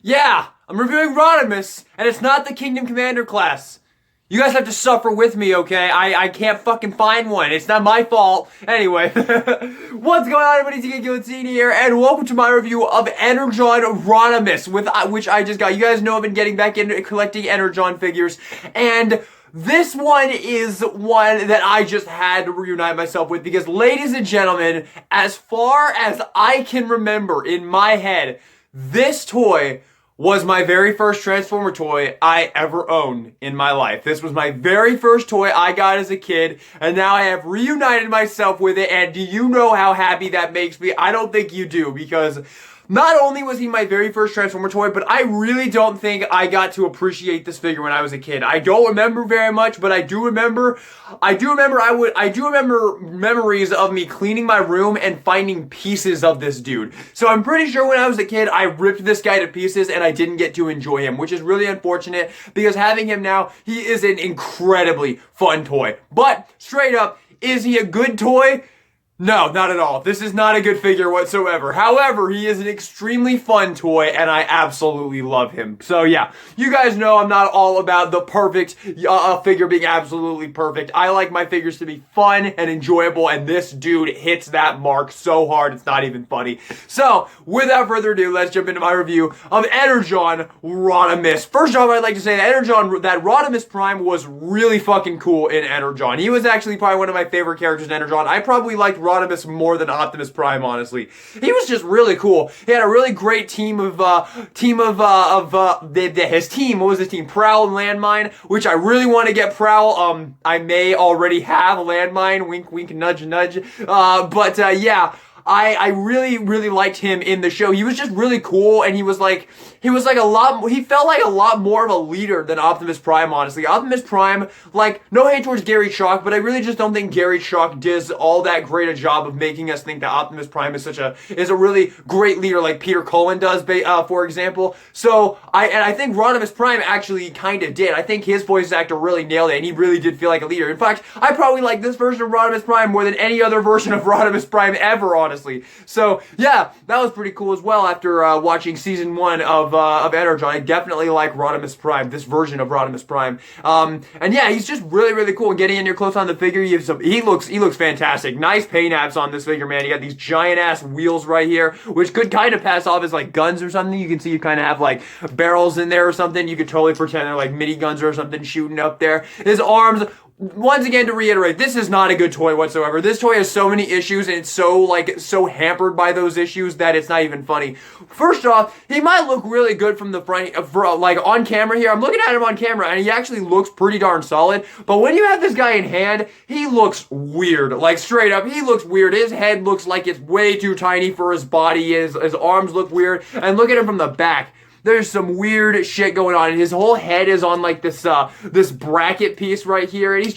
Yeah, I'm reviewing Rodimus, and it's not the Kingdom Commander class. You guys have to suffer with me, okay? I can't fucking find one. It's not my fault. Anyway, what's going on, everybody? TK Guillotine here, and welcome to my review of Energon Rodimus, which I just got. You guys know I've been getting back into collecting Energon figures, and this one is one that I just had to reunite myself with because, ladies and gentlemen, as far as I can remember in my head, this toy was my very first Transformer toy I ever owned in my life. This was my very first toy I got as a kid, and now I have reunited myself with it, and do you know how happy that makes me? I don't think you do, because not only was he my very first Transformer toy, but I really don't think I got to appreciate this figure when I was a kid. I don't remember very much, but I do remember memories of me cleaning my room and finding pieces of this dude. So I'm pretty sure when I was a kid, I ripped this guy to pieces and I didn't get to enjoy him, which is really unfortunate because having him now, he is an incredibly fun toy. But straight up, is he a good toy? No, not at all. This is not a good figure whatsoever. However, he is an extremely fun toy, and I absolutely love him. So yeah, you guys know I'm not all about the perfect figure being absolutely perfect. I like my figures to be fun and enjoyable, and this dude hits that mark so hard, it's not even funny. So, without further ado, let's jump into my review of Energon Rodimus. First off, I'd like to say that Rodimus Prime was really fucking cool in Energon. He was actually probably one of my favorite characters in Energon. I probably liked Rodimus more than Optimus Prime, honestly. He was just really cool. He had a really great team of his team. What was his team? Prowl and Landmine, which I really want to get Prowl. I may already have Landmine. Wink, wink, nudge, nudge. Yeah. I really liked him in the show. He was just really cool, and he felt like a lot more of a leader than Optimus Prime, honestly. Optimus Prime, like, no hate towards Gary Chalk, but I really just don't think Gary Chalk does all that great a job of making us think that Optimus Prime is a really great leader like Peter Cullen does, for example. So, I think Rodimus Prime actually kind of did. I think his voice actor really nailed it, and he really did feel like a leader. In fact, I probably like this version of Rodimus Prime more than any other version of Rodimus Prime ever, honestly. So, yeah, that was pretty cool as well after watching season 1 of Energon. I definitely like Rodimus Prime, this version of Rodimus Prime. And yeah, he's just really cool. And getting in here close on the figure, he looks fantastic. Nice paint apps on this figure, man. You got these giant ass wheels right here, which could kind of pass off as like guns or something. You can see you kind of have like barrels in there or something. You could totally pretend they're like mini guns or something shooting up there. His arms, once again, to reiterate, this is not a good toy whatsoever. This toy has so many issues, and it's so hampered by those issues that it's not even funny. First off, he might look really good from the front, like on camera here. I'm looking at him on camera, and he actually looks pretty darn solid. But when you have this guy in hand, he looks weird. Like, straight up, he looks weird. His head looks like it's way too tiny for his body. His arms look weird. And look at him from the back. There's some weird shit going on, and his whole head is on like this bracket piece right here, and he's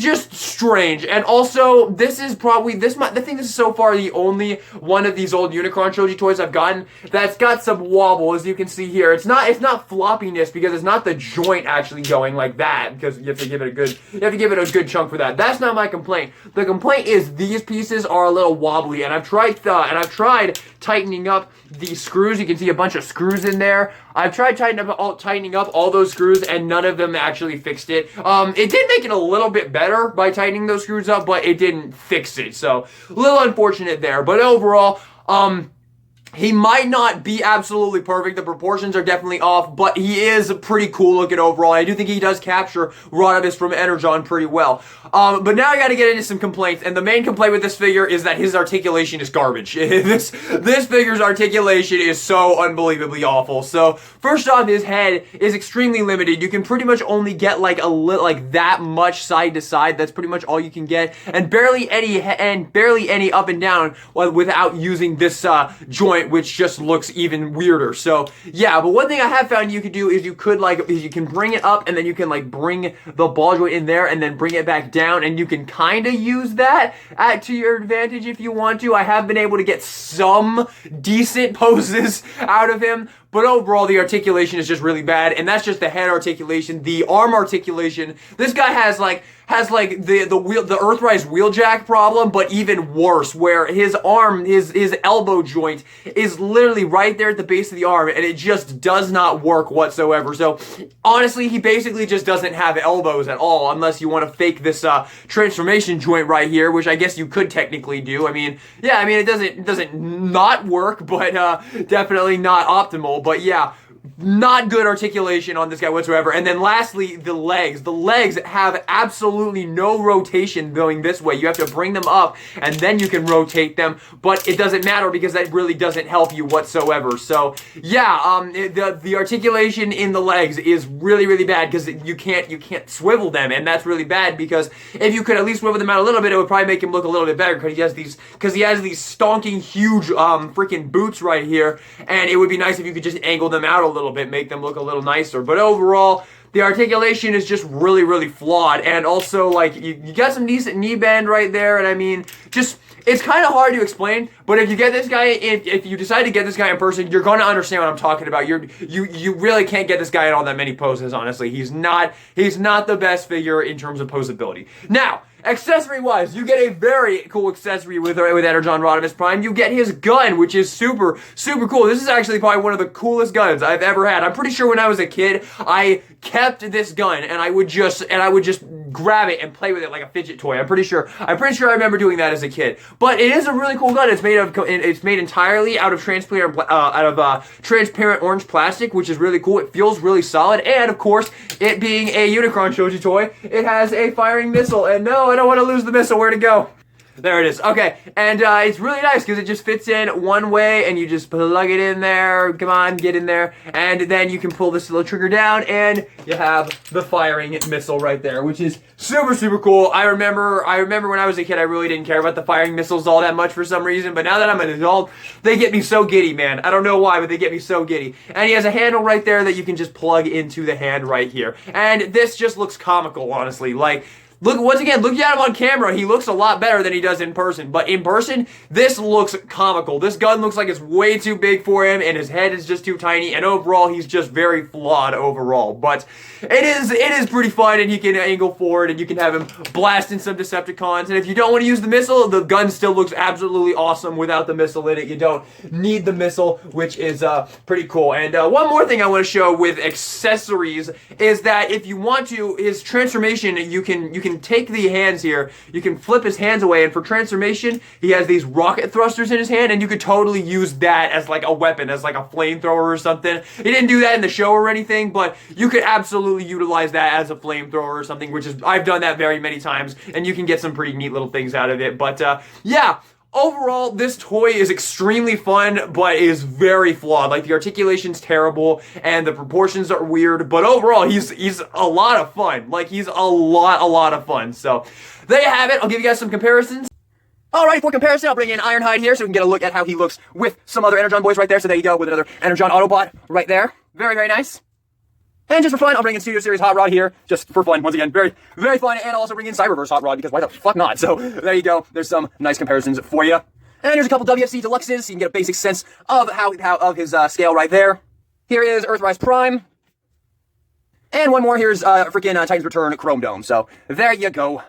just strange. And also, this is probably I think this is so far the only one of these old Unicron Trilogy toys I've gotten that's got some wobble, as you can see here. It's not floppiness because it's not the joint actually going like that, because you have to give it a good chunk for that. That's not my complaint. The complaint is these pieces are a little wobbly, and I've tried tightening up these screws. You can see a bunch of screws in there. I've tried tightening up all those screws, and none of them actually fixed it. It did make it a little bit better by tightening those screws up, but it didn't fix it. So, a little unfortunate there. But overall, he might not be absolutely perfect. The proportions are definitely off, but he is pretty cool looking overall. I do think he does capture Rodimus from Energon pretty well. But now I gotta get into some complaints, and the main complaint with this figure is that his articulation is garbage. This figure's articulation is so unbelievably awful. So, first off, his head is extremely limited. You can pretty much only get like that much side to side. That's pretty much all you can get, and barely any up and down without using this joint, which just looks even weirder. So yeah, but one thing I have found you could do is you can bring it up, and then you can like bring the ball joint in there and then bring it back down, and you can kind of use that to your advantage if you want to. I have been able to get some decent poses out of him, but overall the articulation is just really bad, and that's just the head articulation. The arm articulation, this guy has like the Earthrise wheeljack problem, but even worse, where his arm, his elbow joint is literally right there at the base of the arm, and it just does not work whatsoever. So honestly, he basically just doesn't have elbows at all, unless you want to fake this transformation joint right here, which I guess you could technically do. I mean, yeah, I mean it doesn't not work, but definitely not optimal. But yeah, not good articulation on this guy whatsoever. And then lastly, the legs. The legs have absolutely no rotation going this way. You have to bring them up and then you can rotate them, but it doesn't matter because that really doesn't help you whatsoever. So yeah, the articulation in the legs is really, really bad because you can't swivel them, and that's really bad because if you could at least swivel them out a little bit, it would probably make him look a little bit better because he has these stonking huge freaking boots right here, and it would be nice if you could just angle them out a little bit, make them look a little nicer. But overall, the articulation is just really, really flawed. And also, like, you got some decent knee bend right there, and I mean, just, it's kind of hard to explain, but if you get this guy, if you decide to get this guy in person, you're going to understand what I'm talking about. You really can't get this guy in all that many poses, honestly. He's not the best figure in terms of posability. Now, accessory-wise, you get a very cool accessory with Energon Rodimus Prime. You get his gun, which is super, super cool. This is actually probably one of the coolest guns I've ever had. I'm pretty sure when I was a kid, I kept this gun and I would just grab it and play with it like a fidget toy. I'm pretty sure I remember doing that as a kid. But it is a really cool gun. It's made entirely out of transparent orange plastic, which is really cool. It feels really solid, and of course, it being a Unicron Shoji toy, it has a firing missile. And no, I don't want to lose the missile. Where'd it go? There it is. Okay, and it's really nice because it just fits in one way, and you just plug it in there. Come on, get in there, and then you can pull this little trigger down, and you have the firing missile right there, which is super, super cool. I remember when I was a kid, I really didn't care about the firing missiles all that much for some reason, but now that I'm an adult, they get me so giddy, man. I don't know why, but they get me so giddy. And he has a handle right there that you can just plug into the hand right here, and this just looks comical, honestly. Like, look, once again, looking at him on camera, he looks a lot better than he does in person. But in person, this looks comical. This gun looks like it's way too big for him, and his head is just too tiny, and overall, he's just very flawed overall. But it is pretty fun, and he can angle forward, and you can have him blasting some Decepticons. And if you don't want to use the missile, the gun still looks absolutely awesome without the missile in it. You don't need the missile, which is pretty cool. And one more thing I want to show with accessories is that if you want to, his transformation, you can take the hands here, you can flip his hands away, and for transformation, he has these rocket thrusters in his hand, and you could totally use that as like a weapon, as like a flamethrower or something. He didn't do that in the show or anything, but you could absolutely utilize that as a flamethrower or something, which is, I've done that very many times, and you can get some pretty neat little things out of it. But yeah, overall, this toy is extremely fun, but is very flawed. Like, the articulation's terrible, and the proportions are weird, but overall, he's a lot of fun. Like, he's a lot of fun. So, there you have it. I'll give you guys some comparisons. Alright, for comparison, I'll bring in Ironhide here so we can get a look at how he looks with some other Energon boys right there. So there you go, with another Energon Autobot right there. Very, very nice. And just for fun, I'll bring in Studio Series Hot Rod here, just for fun. Once again, very, very fun. And I'll also bring in Cyberverse Hot Rod, because why the fuck not? So, there you go. There's some nice comparisons for you. And here's a couple WFC Deluxes, so you can get a basic sense of of his scale right there. Here is Earthrise Prime. And one more, here's freaking Titan's Return Chrome Dome. So, there you go.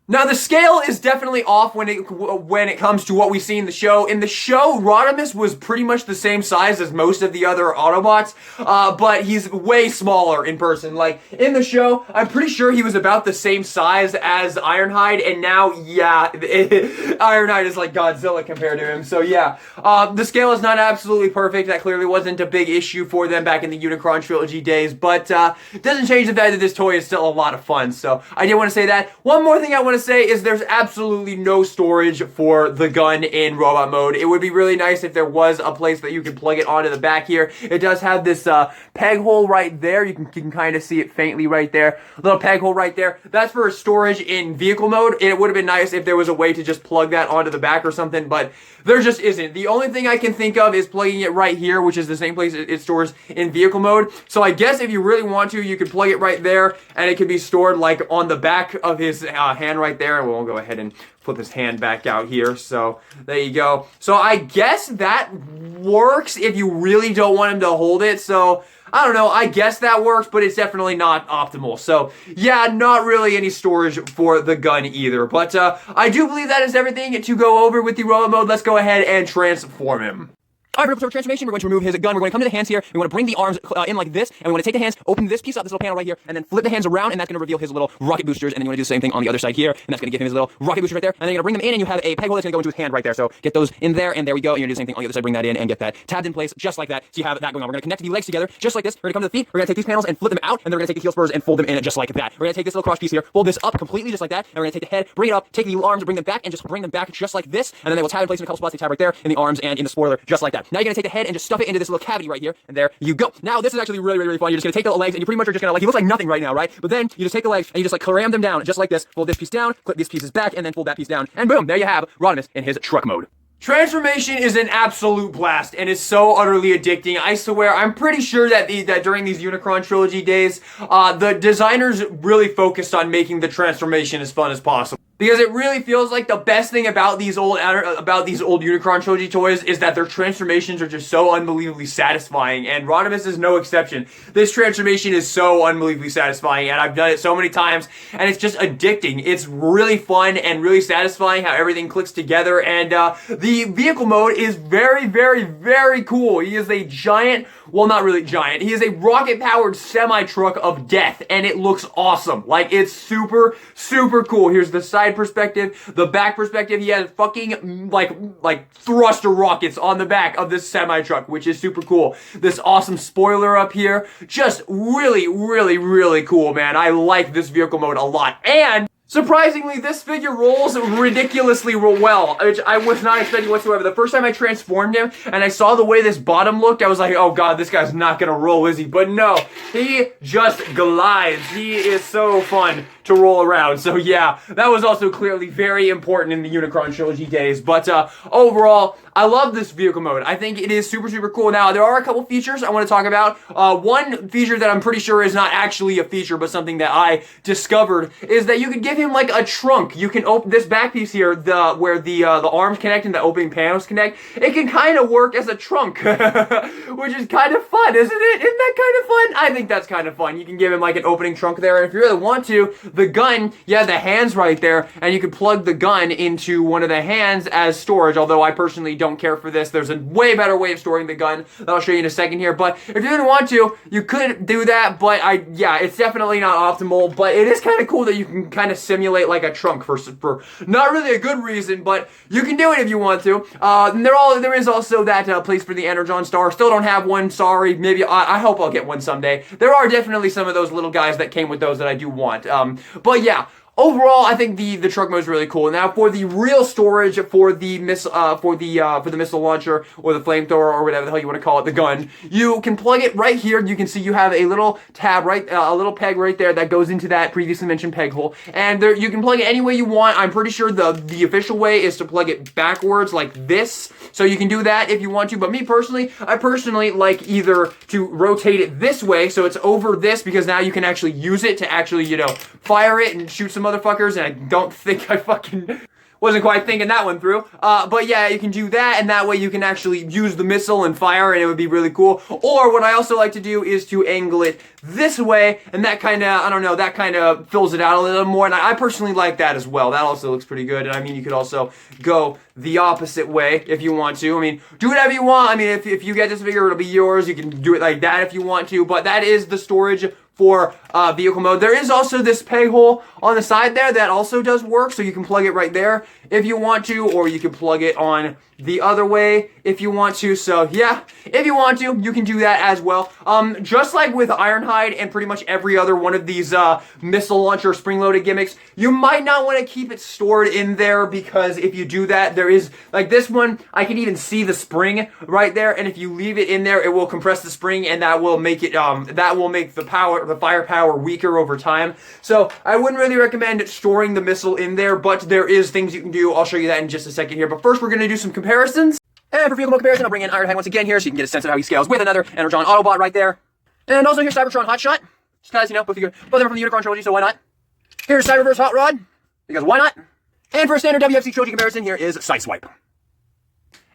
Now, the scale is definitely off when it comes to what we see in the show. In the show, Rodimus was pretty much the same size as most of the other Autobots, but he's way smaller in person. Like, in the show, I'm pretty sure he was about the same size as Ironhide, and now, yeah, Ironhide is like Godzilla compared to him. So, yeah, the scale is not absolutely perfect. That clearly wasn't a big issue for them back in the Unicron Trilogy days, but it doesn't change the fact that this toy is still a lot of fun. So, I did want to say that. One more thing I want to say is there's absolutely no storage for the gun in robot mode. It would be really nice if there was a place that you could plug it onto the back here. It does have this peg hole right there. You can kind of see it faintly right there. Little peg hole right there. That's for storage in vehicle mode. It would have been nice if there was a way to just plug that onto the back or something, but there just isn't. The only thing I can think of is plugging it right here, which is the same place it stores in vehicle mode. So I guess if you really want to, you could plug it right there, and it can be stored like on the back of his hand right there, and we'll go ahead and flip his hand back out here. So there you go. So I guess that works if you really don't want him to hold it. So I don't know, I guess that works, but it's definitely not optimal. So yeah, not really any storage for the gun either. But I do believe that is everything to go over with the robot mode. Let's go ahead and transform him. All right, for transformation, we're going to remove his gun. We're going to come to the hands here. We want to bring the arms in like this, and we want to take the hands, open this piece up, this little panel right here, and then flip the hands around, and that's going to reveal his little rocket boosters. And then you want to do the same thing on the other side here, and that's going to give him his little rocket boosters right there. And then you're going to bring them in, and you have a peg hole that's going to go into his hand right there. So get those in there, and there we go. And you're going to do the same thing on the other side. Bring that in and get that tabbed in place just like that. So you have that going on. We're going to connect the legs together just like this. We're going to come to the feet. We're going to take these panels and flip them out, and then we're going to take the heel spurs and fold them in just like that. We're going to take this little cross piece here, fold this up completely just like that, and we're going to take the head, bring it up, take the arms, bring them back, and just bring them back just like this. And then they will tab in place in a couple spots. They tab right there in the arms and in the spoiler just like that. Now you're going to take the head and just stuff it into this little cavity right here, and there you go. Now this is actually really fun. You're just gonna take the legs, and you pretty much are just gonna, like, he looks like nothing right now, right? But then you just take the legs and you just like cram them down just like this. Fold this piece down, clip these pieces back, and then fold that piece down, and boom, there you have Rodimus in his truck mode. Transformation is an absolute blast and is so utterly addicting. I swear, I'm pretty sure that during these Unicron trilogy days, the designers really focused on making the transformation as fun as possible. Because it really feels like the best thing about these old Unicron trilogy toys is that their transformations are just so unbelievably satisfying, and Rodimus is no exception. This transformation is so unbelievably satisfying, and I've done it so many times, and it's just addicting. It's really fun and really satisfying how everything clicks together, and the vehicle mode is very cool. He is a giant, well, not really giant, he is a rocket-powered semi-truck of death, and it looks awesome. Like, it's super cool. Here's the side perspective, the back perspective. He has fucking like thruster rockets on the back of this semi truck, which is super cool. This awesome spoiler up here, just really cool, man. I like this vehicle mode a lot. And surprisingly, this figure rolls ridiculously well, which I was not expecting whatsoever. The first time I transformed him and I saw the way this bottom looked, I was like, oh god, this guy's not gonna roll, is he? But no, he just glides. He is so fun to roll around. So yeah, that was also clearly very important in the Unicron trilogy days. But overall, I love this vehicle mode. I think it is super cool. Now, there are a couple features I want to talk about. One feature that I'm pretty sure is not actually a feature, but something that I discovered, is that you could give him like a trunk. You can open this back piece here, where the arms connect and the opening panels connect. It can kind of work as a trunk, which is kind of fun, isn't it? Isn't that kind of fun? I think that's kind of fun. You can give him like an opening trunk there, and if you really want to, the gun, you have the hands right there, and you can plug the gun into one of the hands as storage, although I personally don't care for this. There's a way better way of storing the gun that I'll show you in a second here, but if you didn't want to, you could do that, but yeah, it's definitely not optimal, but it is kind of cool that you can kind of simulate like a trunk for not really a good reason, but you can do it if you want to. And there is also that place for the Energon star. Still don't have one, sorry. Maybe, I hope I'll get one someday. There are definitely some of those little guys that came with those that I do want. But yeah, overall, I think the truck mode is really cool. Now, for the real storage for the missile launcher or the flamethrower or whatever the hell you want to call it, the gun, you can plug it right here. You can see you have a little tab right, a little peg right there that goes into that previously mentioned peg hole, and there you can plug it any way you want. I'm pretty sure the official way is to plug it backwards like this. So you can do that if you want to, but me personally, I personally like either to rotate it this way, so it's over this, because now you can actually use it to actually, you know, fire it and shoot some motherfuckers, and I don't think I fucking wasn't quite thinking that one through. But yeah, you can do that, and that way you can actually use the missile and fire, and it would be really cool. Or what I also like to do is to angle it this way, and that kind of, I don't know, that kind of fills it out a little more, and I personally like that as well. That also looks pretty good, and I mean, you could also go the opposite way if you want to. I mean, do whatever you want. I mean, if you get this figure, it'll be yours. You can do it like that if you want to, but that is the storage for vehicle mode. There is also this peg hole on the side there that also does work, so you can plug it right there if you want to, or you can plug it on the other way if you want to. So yeah, if you want to, you can do that as well. Just like with Ironhide and pretty much every other one of these missile launcher spring-loaded gimmicks, you might not want to keep it stored in there, because if you do that, there is, like this one, I can even see the spring right there, and if you leave it in there, it will compress the spring, and that will make it, that will make the firepower weaker over time. So I wouldn't really recommend storing the missile in there, but there is things you can do. I'll show you that in just a second here, but first we're going to do some comparisons. And for vehicle mode comparison, I'll bring in Ironhide once again here, so you can get a sense of how he scales with another Energon Autobot right there. And also here's Cybertron Hotshot, just because, you know, both of them are from the Unicron trilogy, so why not? Here's Cyberverse Hot Rod. because why not? And for a standard WFC Trilogy comparison, here is Sideswipe.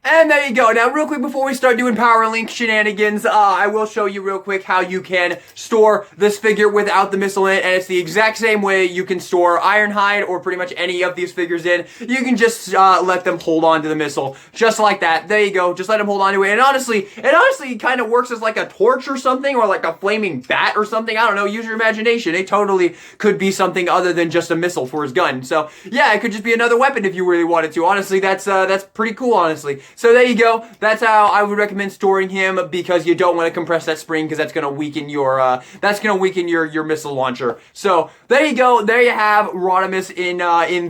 And there you go. Now, real quick before we start doing Power Link shenanigans, I will show you real quick how you can store this figure without the missile in it, and it's the exact same way you can store Ironhide or pretty much any of these figures in. You can just let them hold on to the missile, just like that. There you go. Just let them hold on to it. And honestly, it honestly kind of works as like a torch or something, or like a flaming bat or something. I don't know. Use your imagination. It totally could be something other than just a missile for his gun. So yeah, it could just be another weapon if you really wanted to. Honestly, that's pretty cool. Honestly. So there you go. That's how I would recommend storing him, because you don't want to compress that spring, because that's gonna weaken your your missile launcher. So there you go. There you have Rodimus in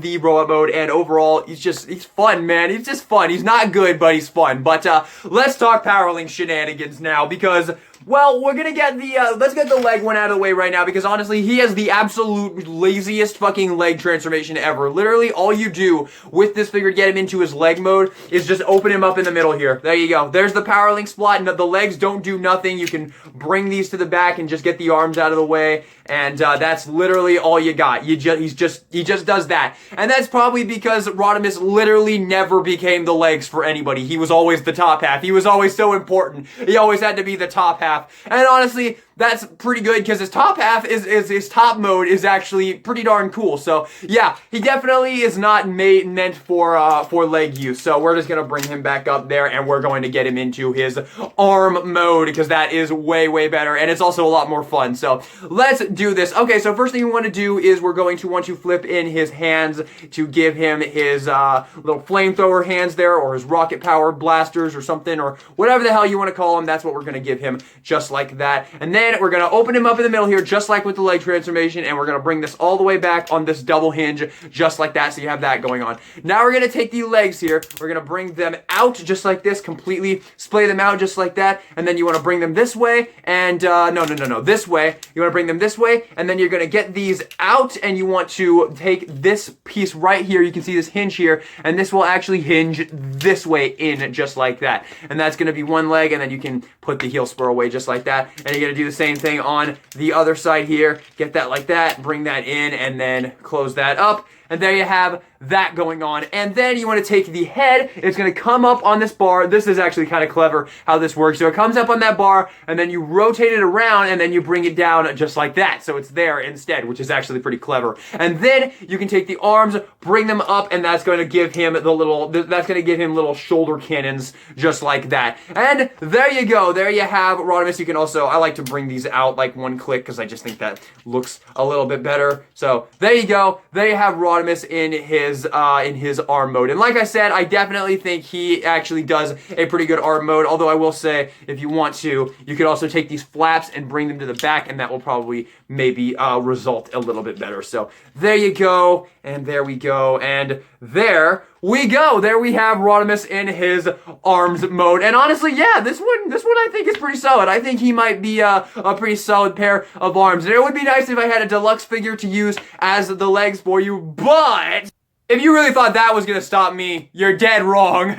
the robot mode, and overall he's fun, man. He's just fun. He's not good, but he's fun. But let's talk Power Link shenanigans now, because well, we're gonna get the, let's get the leg one out of the way right now, because honestly, he has the absolute laziest fucking leg transformation ever. Literally, all you do with this figure to get him into his leg mode is just open him up in the middle here. There you go. There's the Power Link splat, and the legs don't do nothing. You can bring these to the back and just get the arms out of the way, and that's literally all you got. He just does that. And that's probably because Rodimus literally never became the legs for anybody. He was always the top half. He was always so important. He always had to be the top half. And honestly, that's pretty good, because his top half his top mode is actually pretty darn cool. So yeah, he definitely is not meant for leg use. So we're just gonna bring him back up there, and we're going to get him into his arm mode, because that is way better, and it's also a lot more fun. So let's do this. Okay, so first thing we want to do is we're going to want to flip in his hands to give him his little flamethrower hands there, or his rocket power blasters or something, or whatever the hell you want to call them. That's what we're going to give him, just like that. And then we're going to open him up in the middle here, just like with the leg transformation, and we're going to bring this all the way back on this double hinge, just like that, so you have that going on. Now we're going to take the legs here, we're going to bring them out just like this, completely splay them out just like that, and then you want to bring them this way, and no, this way. You want to bring them this way, and then you're going to get these out, and you want to take this piece right here, you can see this hinge here, and this will actually hinge this way in, just like that. And that's going to be one leg, and then you can put the heel spur away just like that, and you're going to do the same thing on the other side here. Get that like that, bring that in, and then close that up. And there you have that going on. And then you want to take the head, it's going to come up on this bar. This is actually kind of clever how this works. So it comes up on that bar, and then you rotate it around, and then you bring it down just like that. So it's there instead, which is actually pretty clever. And then you can take the arms, bring them up, and that's going to give him little shoulder cannons just like that. And there you go. There you have Rodimus. You can also, I like to bring these out like one click, because I just think that looks a little bit better. So there you go. There you have Rodimus in his arm mode. And like I said, I definitely think he actually does a pretty good arm mode, although I will say, if you want to, you could also take these flaps and bring them to the back, and that will probably maybe result a little bit better. So there you go, and there we go, and there we go. There we have Rodimus in his arms mode. And honestly, yeah, this one I think is pretty solid. I think he might be a pretty solid pair of arms. And it would be nice if I had a deluxe figure to use as the legs for you, but if you really thought that was gonna stop me, you're dead wrong.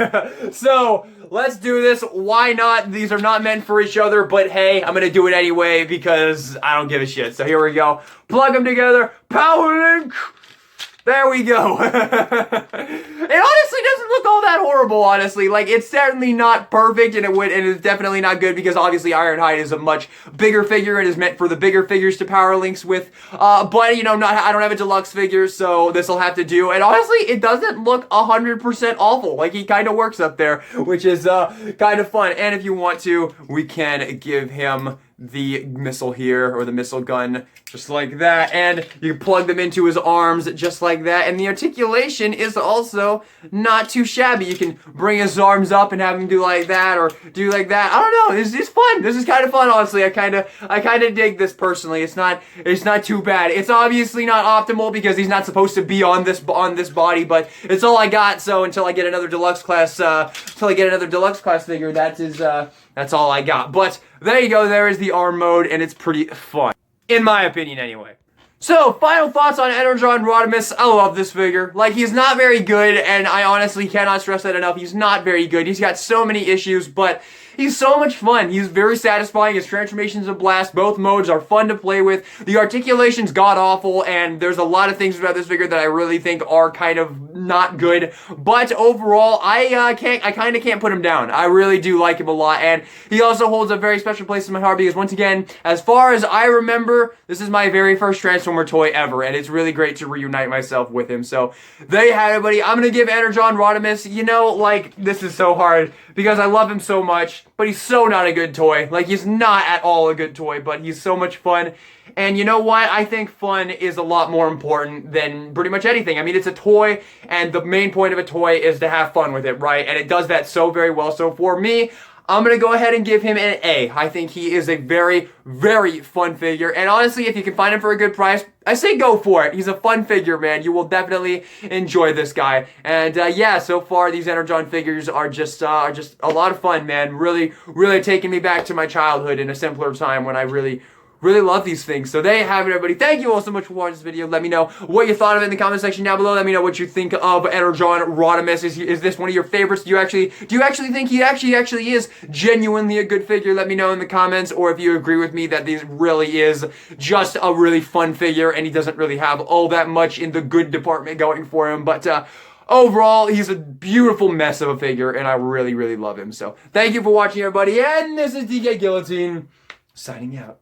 So let's do this. Why not? These are not meant for each other, but hey, I'm gonna do it anyway because I don't give a shit. So here we go. Plug them together. Power Link. There we go. It honestly doesn't look all that horrible, honestly. Like, it's certainly not perfect, and it's definitely not good, because obviously Ironhide is a much bigger figure and is meant for the bigger figures to power links with. But, you know, I don't have a deluxe figure, so this'll have to do. And honestly, it doesn't look 100% awful. Like, he kind of works up there, which is kind of fun. And if you want to, we can give him the missile here, or the missile gun, just like that, and you can plug them into his arms just like that, and the articulation is also not too shabby. You can bring his arms up and have him do like that, or do like that. I don't know, it's fun. This is kind of fun, honestly. I kind of dig this personally. It's not too bad. It's obviously not optimal because he's not supposed to be on this body, but it's all I got. So until I get another deluxe class figure, that's all I got. But there you go, there is the arm mode, and it's pretty fun. In my opinion, anyway. So, final thoughts on Energon Rodimus. I love this figure. Like, he's not very good, and I honestly cannot stress that enough. He's not very good. He's got so many issues, but he's so much fun. He's very satisfying. His transformation's a blast. Both modes are fun to play with. The articulation's god-awful, and there's a lot of things about this figure that I really think are kind of not good. But overall, I kind of can't put him down. I really do like him a lot, and he also holds a very special place in my heart because, once again, as far as I remember, this is my very first Transformer toy ever, and it's really great to reunite myself with him. So there you have it, buddy. I'm gonna give Energon Rodimus, you know, like, this is so hard because I love him so much, but he's so not a good toy. Like, he's not at all a good toy, but he's so much fun. And you know what? I think fun is a lot more important than pretty much anything. I mean, it's a toy, and the main point of a toy is to have fun with it, right? And it does that so very well. So for me, I'm going to go ahead and give him an A. I think he is a very, very fun figure. And honestly, if you can find him for a good price, I say go for it. He's a fun figure, man. You will definitely enjoy this guy. And yeah, so far these Energon figures are just a lot of fun, man. Really, really taking me back to my childhood in a simpler time when I really love these things. So there you have it, everybody. Thank you all so much for watching this video. Let me know what you thought of it in the comment section down below. Let me know what you think of Energon Rodimus. Is this one of your favorites? Do you actually think he actually is genuinely a good figure? Let me know in the comments. Or if you agree with me that this really is just a really fun figure and he doesn't really have all that much in the good department going for him. But overall, he's a beautiful mess of a figure, and I really, really love him. So thank you for watching, everybody. And this is DK Guillotine signing out.